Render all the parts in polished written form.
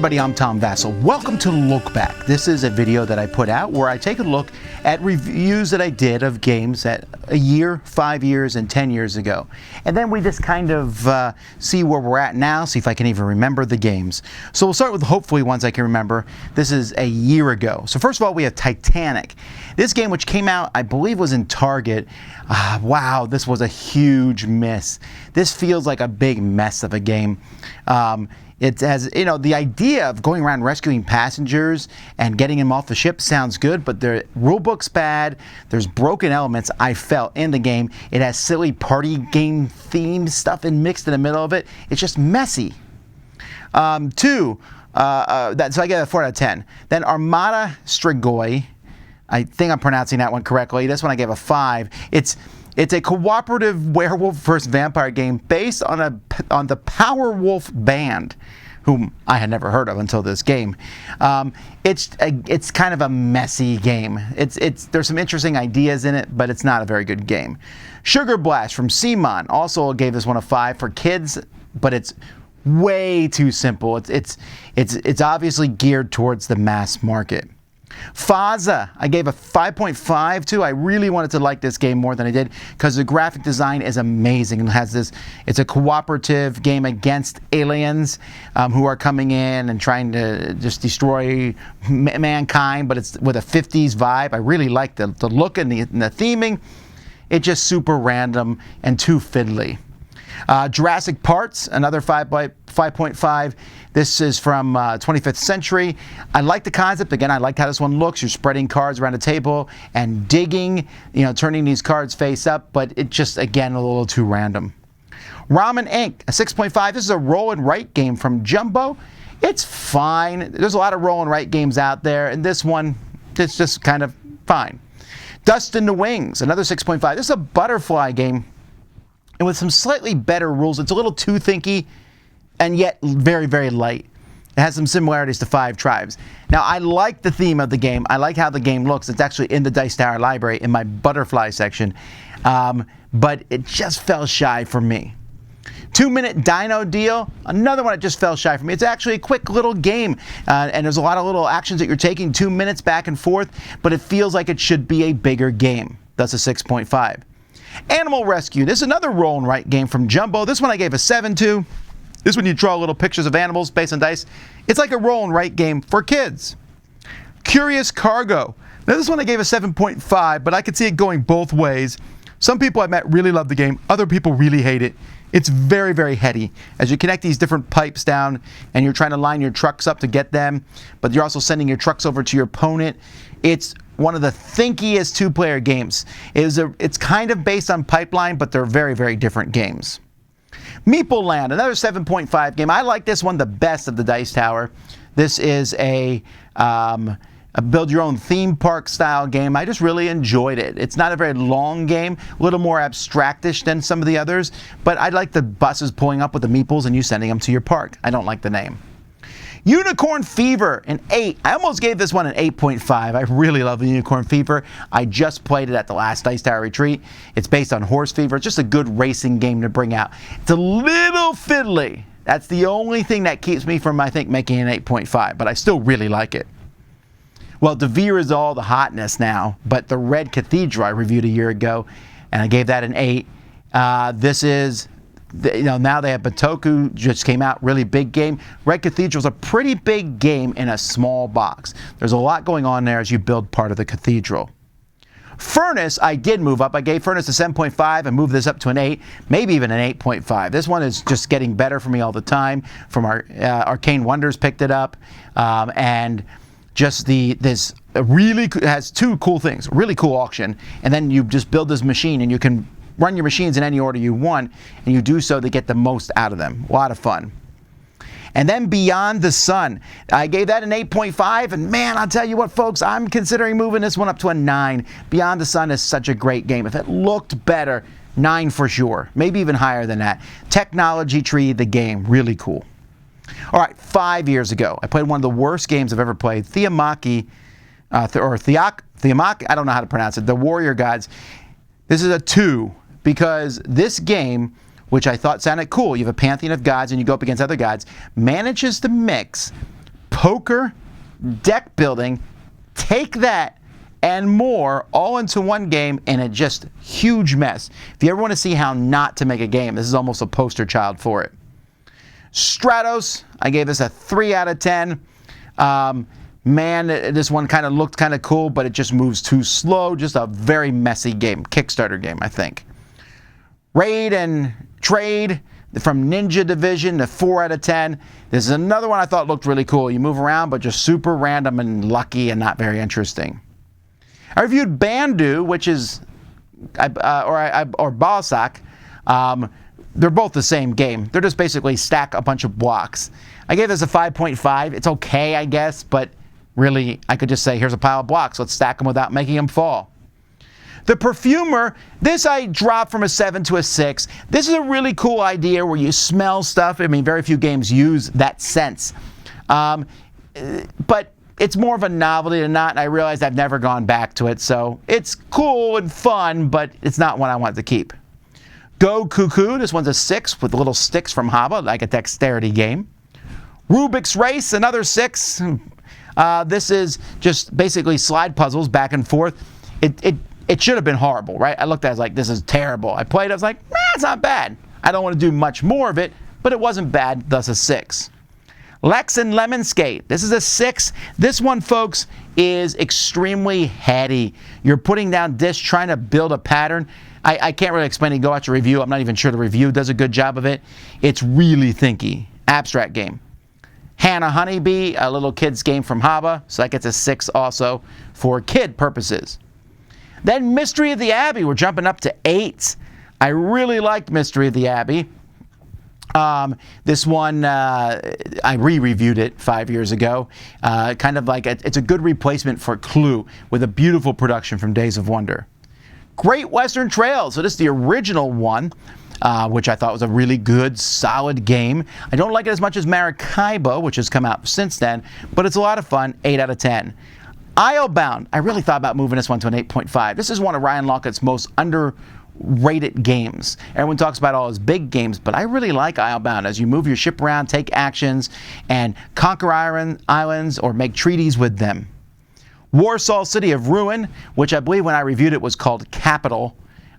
everybody, I'm Tom Vasel. Welcome to Lookback. This is a video that I put out where I take a look at reviews that I did of games that a year, 5 years, and 10 years ago. And then we just kind of see where we're at now, see if I can even remember the games. So we'll start with hopefully ones I can remember. This is a year ago. So first of all, we have Titanic. This game, which came out, I believe, was in Target. Wow, this was a huge miss. This feels like a big mess of a game. It has, you know, the idea of going around rescuing passengers and getting them off the ship sounds good, but the rulebook's bad. There's broken elements, I felt, in the game. It has silly party game theme stuff mixed in the middle of it. It's just messy. So I get a 4 out of 10. Then Armada Strigoi. I think I'm pronouncing that one correctly. This one I gave a 5. It's a cooperative werewolf versus vampire game based on the Powerwolf band, whom I had never heard of until this game. It's kind of a messy game. There's some interesting ideas in it, but it's not a very good game. Sugar Blast from Simon also gave this one a 5 for kids, but it's way too simple. It's obviously geared towards the mass market. Faza, I gave a 5.5 to. I really wanted to like this game more than I did because the graphic design is amazing. It has this. It's a cooperative game against aliens who are coming in and trying to just destroy mankind, but it's with a 50s vibe. I really like the look and the theming. It's just super random and too fiddly. Jurassic Parts, another 5.5. This is from 25th Century. I like the concept. Again, I like how this one looks. You're spreading cards around a table and digging, turning these cards face up, but it just, again, a little too random. Ramen Inc., a 6.5. This is a roll and write game from Jumbo. It's fine. There's a lot of roll and write games out there, and this one, it's just kind of fine. Dust in the Wings, another 6.5. This is a butterfly game, and with some slightly better rules. It's a little too thinky, and yet very, very light. It has some similarities to Five Tribes. Now, I like the theme of the game. I like how the game looks. It's actually in the Dice Tower library in my butterfly section, but it just fell shy for me. 2-Minute Dino Deal, another one that just fell shy for me. It's actually a quick little game, and there's a lot of little actions that you're taking, 2 minutes back and forth, but it feels like it should be a bigger game. That's a 6.5. Animal Rescue. This is another roll and write game from Jumbo. This one I gave a 7 to. This one you draw little pictures of animals based on dice. It's like a roll and write game for kids. Curious Cargo. Now this one I gave a 7.5, but I could see it going both ways. Some people I met really love the game. Other people really hate it. It's very, very heady. As you connect these different pipes down and you're trying to line your trucks up to get them, but you're also sending your trucks over to your opponent. It's one of the thinkiest two-player games. It's kind of based on Pipeline, but they're very, very different games. Meeple Land, another 7.5 game. I like this one the best of the Dice Tower. This is a build-your-own theme park style game. I just really enjoyed it. It's not a very long game, a little more abstractish than some of the others, but I like the buses pulling up with the meeples and you sending them to your park. I don't like the name. Unicorn Fever, an 8. I almost gave this one an 8.5. I really love the Unicorn Fever. I just played it at the last Dice Tower Retreat. It's based on horse fever. It's just a good racing game to bring out. It's a little fiddly. That's the only thing that keeps me from, I think, making an 8.5, but I still really like it. Well, DeVere is all the hotness now, but the Red Cathedral I reviewed a year ago, and I gave that an 8. This is... now they have Batoku, just came out, really big game. Red Cathedral is a pretty big game in a small box. There's a lot going on there as you build part of the cathedral. Furnace, I did move up. I gave Furnace a 7.5 and moved this up to an 8, maybe even an 8.5. This one is just getting better for me all the time. From our Arcane Wonders picked it up, and just this really has two cool things. Really cool auction, and then you just build this machine, and you can run your machines in any order you want, and you do so to get the most out of them. A lot of fun. And then Beyond the Sun. I gave that an 8.5, and man, I'll tell you what, folks, I'm considering moving this one up to a 9. Beyond the Sun is such a great game. If it looked better, 9 for sure. Maybe even higher than that. Technology Tree, the game, really cool. All right, 5 years ago, I played one of the worst games I've ever played, Theomaki, Theomaki, I don't know how to pronounce it, the Warrior Gods. This is a 2. Because this game, which I thought sounded cool, you have a pantheon of gods and you go up against other gods, manages to mix poker, deck building, take that and more all into one game in a just huge mess. If you ever want to see how not to make a game, this is almost a poster child for it. Stratos, I gave this a 3 out of 10. Man, this one kind of looked kind of cool, but it just moves too slow. Just a very messy game. Kickstarter game, I think. Raid and Trade from Ninja Division, a 4 out of 10. This is another one I thought looked really cool. You move around, but just super random and lucky and not very interesting. I reviewed Bandu, which is, or Balsac. They're both the same game. They're just basically stack a bunch of blocks. I gave this a 5.5. It's okay, I guess, but really, I could just say, here's a pile of blocks. Let's stack them without making them fall. The Perfumer, this I dropped from a 7 to a 6. This is a really cool idea where you smell stuff. I mean, very few games use that sense. But it's more of a novelty than not, and I realized I've never gone back to it. So it's cool and fun, but it's not one I want to keep. Go Cuckoo, this one's a 6 with little sticks from Haba, like a dexterity game. Rubik's Race, another 6. This is just basically slide puzzles back and forth. It should have been horrible, right? I looked at it, I was like, this is terrible. I played, I was like, it's not bad. I don't want to do much more of it, but it wasn't bad, thus a 6. Lex and Lemon Skate. This is a 6. This one, folks, is extremely heady. You're putting down discs, trying to build a pattern. I can't really explain it. Go out to review. I'm not even sure the review does a good job of it. It's really thinky. Abstract game. Hannah Honeybee, a little kid's game from Haba. So that gets a 6 also for kid purposes. Then Mystery of the Abbey. We're jumping up to 8. I really liked Mystery of the Abbey. This one, I re-reviewed it 5 years ago. Kind of like, it's a good replacement for Clue with a beautiful production from Days of Wonder. Great Western Trail. So this is the original one, which I thought was a really good, solid game. I don't like it as much as Maracaibo, which has come out since then, but it's a lot of fun. 8 out of 10. Islebound. I really thought about moving this one to an 8.5. This is one of Ryan Laukaut's most underrated games. Everyone talks about all his big games, but I really like Islebound as you move your ship around, take actions, and conquer islands or make treaties with them. Warsaw City of Ruin, which I believe when I reviewed it was called Capital.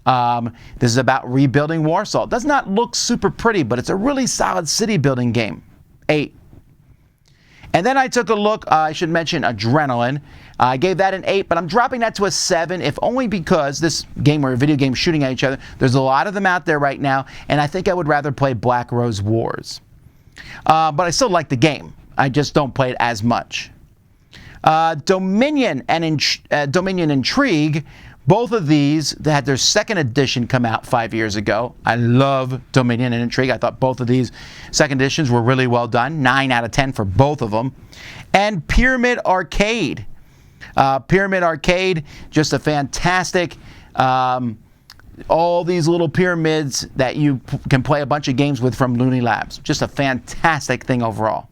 This is about rebuilding Warsaw. It does not look super pretty, but it's a really solid city building game. 8. And then I took a look, I should mention Adrenaline. I gave that an 8, but I'm dropping that to a 7, if only because this game or a video game shooting at each other, there's a lot of them out there right now, and I think I would rather play Black Rose Wars. But I still like the game. I just don't play it as much. Dominion and Dominion Intrigue, both of these had their second edition come out 5 years ago. I love Dominion and Intrigue. I thought both of these second editions were really well done. 9 out of 10 for both of them. And Pyramid Arcade. Pyramid Arcade, just a fantastic, all these little pyramids that you can play a bunch of games with from Looney Labs. Just a fantastic thing overall.